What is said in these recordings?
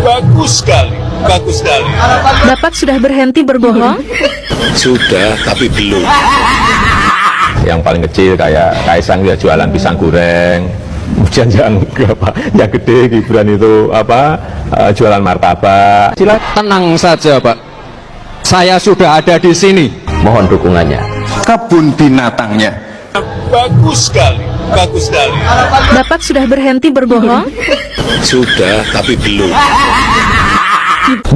Bagus sekali, bagus sekali. Bapak sudah berhenti berbohong? Sudah, tapi belum. Yang paling kecil kayak Kaisang ya jualan pisang goreng. Kemudian yang gede Gibran itu jualan martabak. Silakan. Tenang saja Pak, saya sudah ada di sini. Mohon dukungannya. Kebun binatangnya. Bagus sekali, bagus sekali. Bapak sudah berhenti berbohong? Sudah, tapi belum.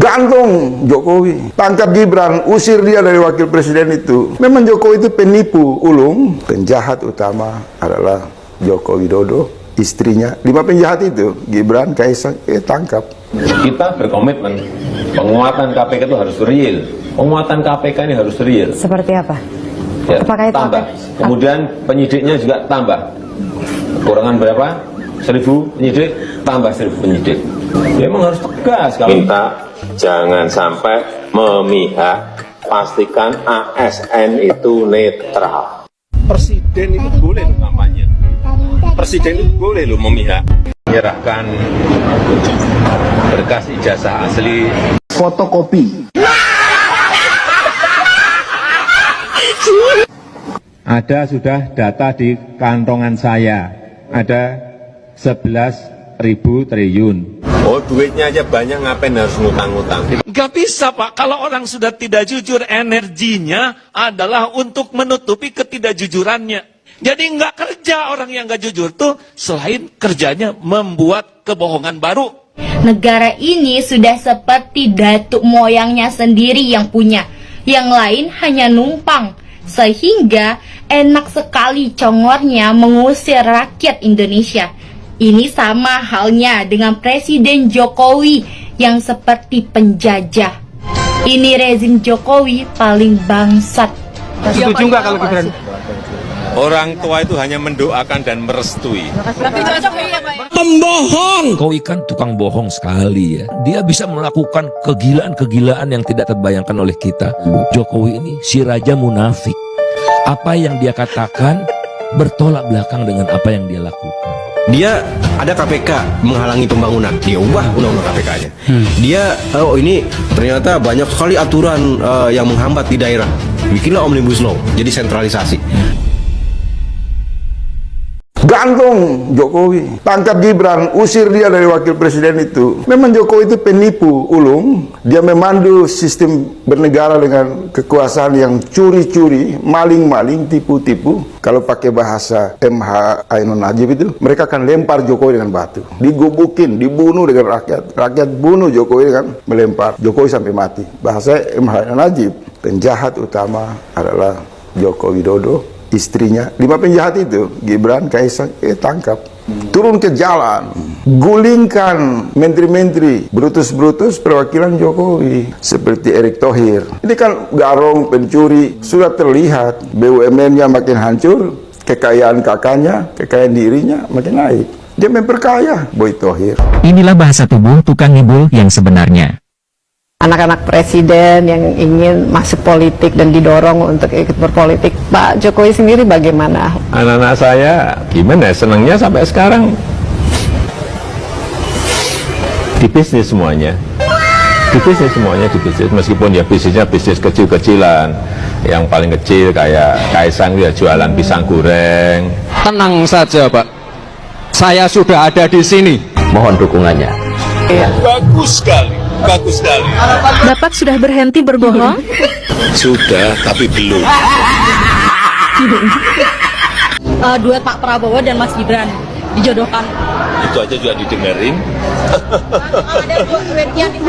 Gantung Jokowi, tangkap Gibran, usir dia dari wakil presiden itu. Memang Jokowi itu penipu ulung. Penjahat utama adalah Joko Widodo, istrinya. 5 penjahat itu, Gibran, Kaisang, tangkap. Kita berkomitmen penguatan KPK itu harus real. Penguatan KPK ini harus real. Seperti apa? Ya, Apakah itu tambah. Kemudian penyidiknya juga tambah. Kekurangan berapa? 1000 penyidik, tambah 1000 penyidik. Ya, memang harus tegas. Kalau minta jangan sampai memihak, pastikan ASN itu netral. Presiden itu boleh loh kampanye. Presiden itu boleh loh memihak. menyerahkan berkas ijazah asli, Fotokopi. ada sudah data di kantongan saya, ada 11.000 triliun. Oh, duitnya aja banyak, ngapain harus ngutang-ngutang? Gak bisa Pak, kalau orang sudah tidak jujur, energinya adalah untuk menutupi ketidakjujurannya. Jadi nggak kerja orang yang nggak jujur tuh, selain kerjanya membuat kebohongan baru. Negara ini sudah seperti datuk moyangnya sendiri yang punya, yang lain hanya numpang. Sehingga enak sekali congornya mengusir rakyat Indonesia. Ini sama halnya dengan Presiden Jokowi yang seperti penjajah. Ini rezim Jokowi paling bangsat. Setuju nggak kalau Gibran? Orang tua itu hanya mendoakan dan merestui. Pembohong! Kau ikan tukang bohong sekali ya. Dia bisa melakukan kegilaan-kegilaan yang tidak terbayangkan oleh kita. Jokowi ini si raja munafik. Apa yang dia katakan bertolak belakang dengan apa yang dia lakukan. Dia ada KPK menghalangi pembangunan, dia ubah undang-undang KPK-nya. Dia, ini ternyata banyak sekali aturan yang menghambat di daerah. Bikinlah Omnibus Law, jadi sentralisasi. Gantung Jokowi, tangkap Gibran, usir dia dari wakil presiden itu. Memang Jokowi itu penipu ulung. Dia memandu sistem bernegara dengan kekuasaan yang curi-curi, maling-maling, tipu-tipu. Kalau pakai bahasa MH Ainun Najib itu, mereka akan lempar Jokowi dengan batu, digubukin, dibunuh dengan rakyat. Rakyat bunuh Jokowi dengan melempar Jokowi sampai mati. Bahasa MH Ainun Najib, penjahat utama adalah Joko Widodo, istrinya. 5 penjahat itu, Gibran, Kaisang, tangkap. Turun ke jalan, gulingkan menteri-menteri brutus-brutus perwakilan Jokowi seperti Erick Thohir. Ini kan garong pencuri, sudah terlihat BUMN-nya makin hancur, kekayaan kakaknya, kekayaan dirinya makin naik. Dia memperkaya Boy Thohir. Inilah bahasa tubuh tukang ngibul yang sebenarnya. Anak-anak presiden yang ingin masuk politik dan didorong untuk ikut berpolitik, Pak Jokowi sendiri bagaimana? Anak-anak saya gimana, senangnya sampai sekarang di bisnis semuanya. Di bisnis semuanya, di bisnis, meskipun ya bisnisnya bisnis kecil-kecilan. Yang paling kecil kayak Kaisang ya jualan pisang goreng. Tenang saja Pak, saya sudah ada di sini. Mohon dukungannya. Bagus sekali, bagus sekali. Bapak sudah berhenti berbohong? Sudah, tapi belum. Duet Pak Prabowo dan Mas Gibran dijodohkan. Itu aja juga didengerin. Ada duet yang di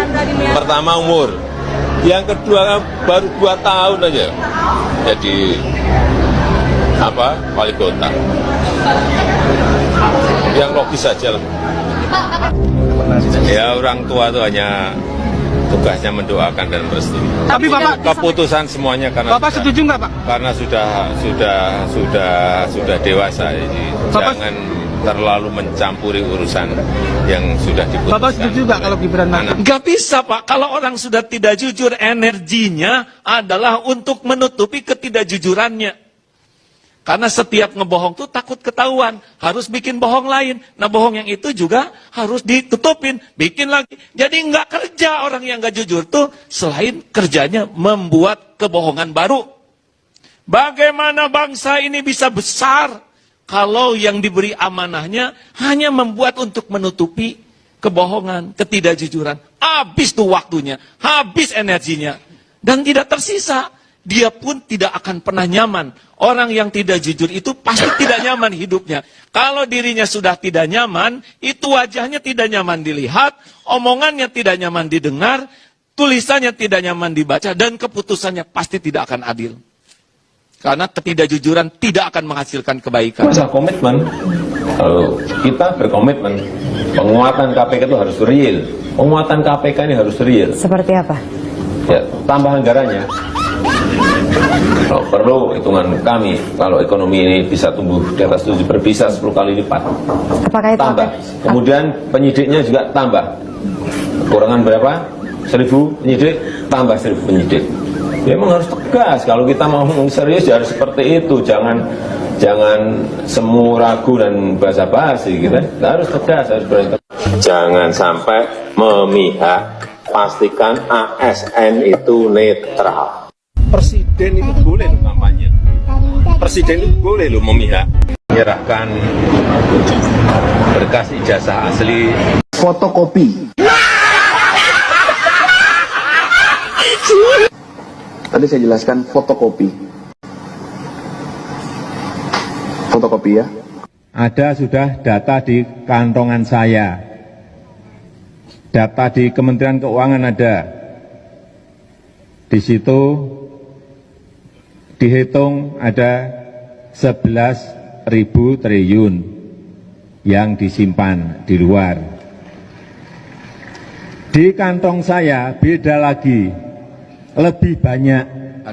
Pertama umur, yang kedua baru 2 tahun aja jadi wali kota. Yang logis saja lah. Ya, orang tua itu hanya tugasnya mendoakan dan merestui. Tapi Bapak, keputusan semuanya karena Bapak setuju nggak Pak? Karena sudah dewasa, jadi jangan terlalu mencampuri urusan yang sudah diputuskan. Bapak setuju nggak kalau Gibran maju? Gak bisa Pak, kalau orang sudah tidak jujur, energinya adalah untuk menutupi ketidakjujurannya. Karena setiap ngebohong tuh takut ketahuan, harus bikin bohong lain. Nah bohong yang itu juga harus ditutupin, bikin lagi. Jadi nggak kerja orang yang nggak jujur tuh selain kerjanya membuat kebohongan baru. Bagaimana bangsa ini bisa besar kalau yang diberi amanahnya hanya membuat untuk menutupi kebohongan, ketidakjujuran. Habis tuh waktunya, habis energinya, dan tidak tersisa. Dia pun tidak akan pernah nyaman. Orang yang tidak jujur itu pasti tidak nyaman hidupnya. Kalau dirinya sudah tidak nyaman, itu wajahnya tidak nyaman dilihat, omongannya tidak nyaman didengar, tulisannya tidak nyaman dibaca, dan keputusannya pasti tidak akan adil. Karena ketidakjujuran tidak akan menghasilkan kebaikan. Masalah komitmen, kalau kita berkomitmen, penguatan KPK itu harus real. Penguatan KPK ini harus real. Seperti apa? Ya, tambah anggarannya. Kalau perlu hitungan kami, kalau ekonomi ini bisa tumbuh di atas 7 bisa 10 kali lipat. Apakah itu tambah. Kemudian penyidiknya juga tambah. Kekurangan berapa? 1000 penyidik, tambah 1000 penyidik. Ya, memang harus tegas. Kalau kita mau serius ya harus seperti itu. Jangan semu ragu dan basa-basi. Kita harus tegas, harus berani. Jangan sampai memihak, pastikan ASN itu netral. Presiden itu boleh loh kampanye. Presiden itu boleh loh memihak. Menyerahkan berkas ijazah asli, Fotokopi. Tadi saya jelaskan fotokopi. Fotokopi ya. Ada sudah data di kantongan saya. Data di Kementerian Keuangan ada. Di situ dihitung ada 11.000 triliun yang disimpan di luar. Di kantong saya beda lagi, lebih banyak.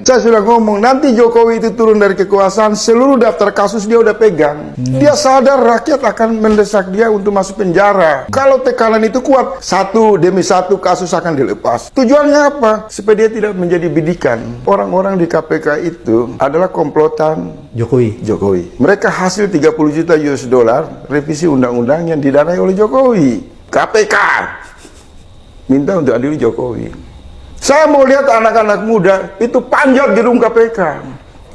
Saya sudah ngomong, nanti Jokowi itu turun dari kekuasaan, seluruh daftar kasus dia udah pegang. Dia sadar rakyat akan mendesak dia untuk masuk penjara. Kalau tekanan itu kuat, satu demi satu kasus akan dilepas. Tujuannya apa? Supaya dia tidak menjadi bidikan. Orang-orang di KPK itu adalah komplotan Jokowi. Mereka hasil 30 juta US dollar revisi undang-undang yang didanai oleh Jokowi. KPK minta untuk adili Jokowi. Saya mau lihat anak-anak muda itu panjat gedung KPK.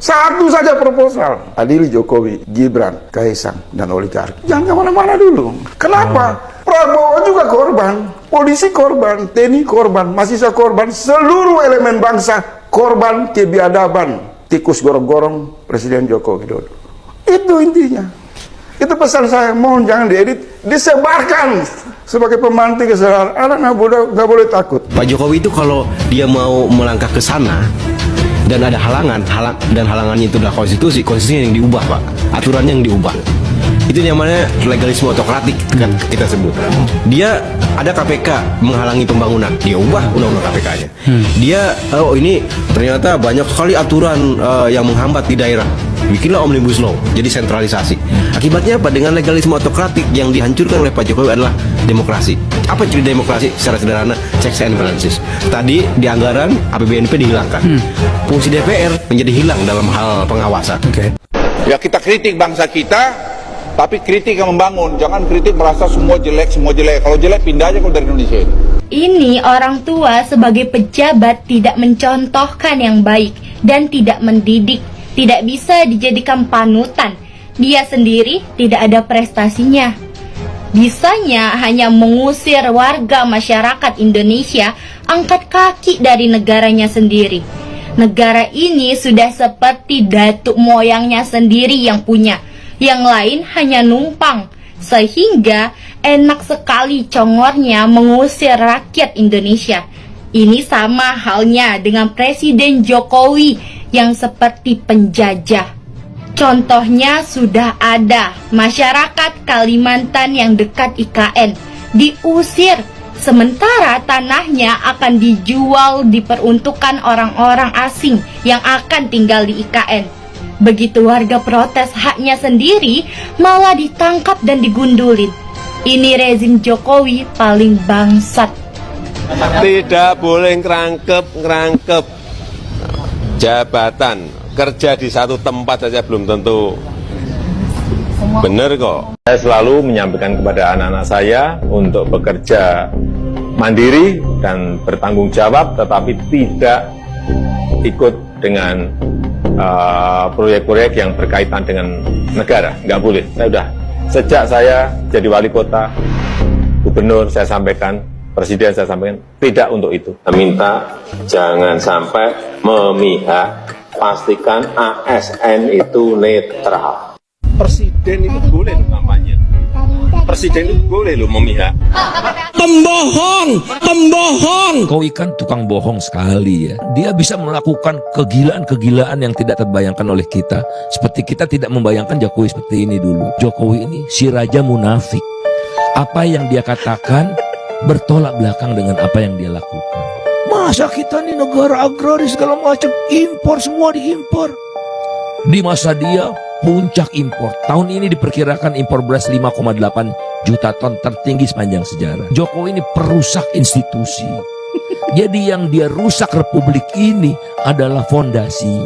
Satu saja proposal. Adili Jokowi, Gibran, Kaisang, dan oligarki. Jangan kemana-mana dulu. Kenapa? Prabowo juga korban. Polisi korban, TNI korban, mahasiswa korban. Seluruh elemen bangsa korban kebiadaban. Tikus gorong-gorong Presiden Joko Widodo. Itu intinya. Itu pesan saya, mohon jangan diedit, disebarkan sebagai pemantik kesalahan. Anak muda nggak boleh takut. Pak Jokowi itu kalau dia mau melangkah ke sana dan ada halangannya itu adalah konstitusinya yang diubah, Pak. Aturannya yang diubah. Itu yang namanya legalisme otokratik kan kita sebut. Dia ada KPK menghalangi pembangunan, dia ubah undang-undang KPK-nya. Dia ini ternyata banyak sekali aturan yang menghambat di daerah. Bikinlah Omnibus Law, jadi sentralisasi. Akibatnya apa? Dengan legalisme otokratik yang dihancurkan oleh Pak Jokowi adalah demokrasi. Apa jadi demokrasi? Secara sederhana, checks and balances. Tadi di anggaran APBNP dihilangkan. Fungsi DPR menjadi hilang dalam hal pengawasan. Ya kita kritik bangsa kita, tapi kritik yang membangun. Jangan kritik merasa semua jelek. Kalau jelek pindah aja kalau dari Indonesia. Ini orang tua sebagai pejabat tidak mencontohkan yang baik dan tidak mendidik. Tidak bisa dijadikan panutan. Dia sendiri tidak ada prestasinya. Bisanya hanya mengusir warga masyarakat Indonesia angkat kaki dari negaranya sendiri. Negara ini sudah seperti datuk moyangnya sendiri yang punya. Yang lain hanya numpang. Sehingga enak sekali congornya mengusir rakyat Indonesia. Ini sama halnya dengan Presiden Jokowi yang seperti penjajah. Contohnya sudah ada, masyarakat Kalimantan yang dekat IKN diusir, sementara tanahnya akan dijual diperuntukkan orang-orang asing yang akan tinggal di IKN. Begitu warga protes haknya sendiri, malah ditangkap dan digundulin. Ini rezim Jokowi paling bangsat. Tidak boleh ngerangkep jabatan kerja di satu tempat saja belum tentu benar kok. Saya selalu menyampaikan kepada anak-anak saya untuk bekerja mandiri dan bertanggung jawab, tetapi tidak ikut dengan proyek-proyek yang berkaitan dengan negara. Nggak boleh. Sejak saya jadi wali kota, gubernur, saya sampaikan, presiden saya sampaikan, tidak untuk itu. Saya minta jangan sampai memihak, pastikan ASN itu netral. Presiden itu boleh loh kampanye. Presiden itu boleh loh memihak. Pembohong! Kau ikan tukang bohong sekali ya. Dia bisa melakukan kegilaan-kegilaan yang tidak terbayangkan oleh kita. Seperti kita tidak membayangkan Jokowi seperti ini dulu. Jokowi ini si raja munafik. Apa yang dia katakan bertolak belakang dengan apa yang dia lakukan. Masa kita nih negara agraris segala macam, impor semua diimpor. Di masa dia puncak impor. Tahun ini diperkirakan impor beras 5,8 juta ton, tertinggi sepanjang sejarah. Jokowi ini perusak institusi. Jadi yang dia rusak republik ini adalah fondasi.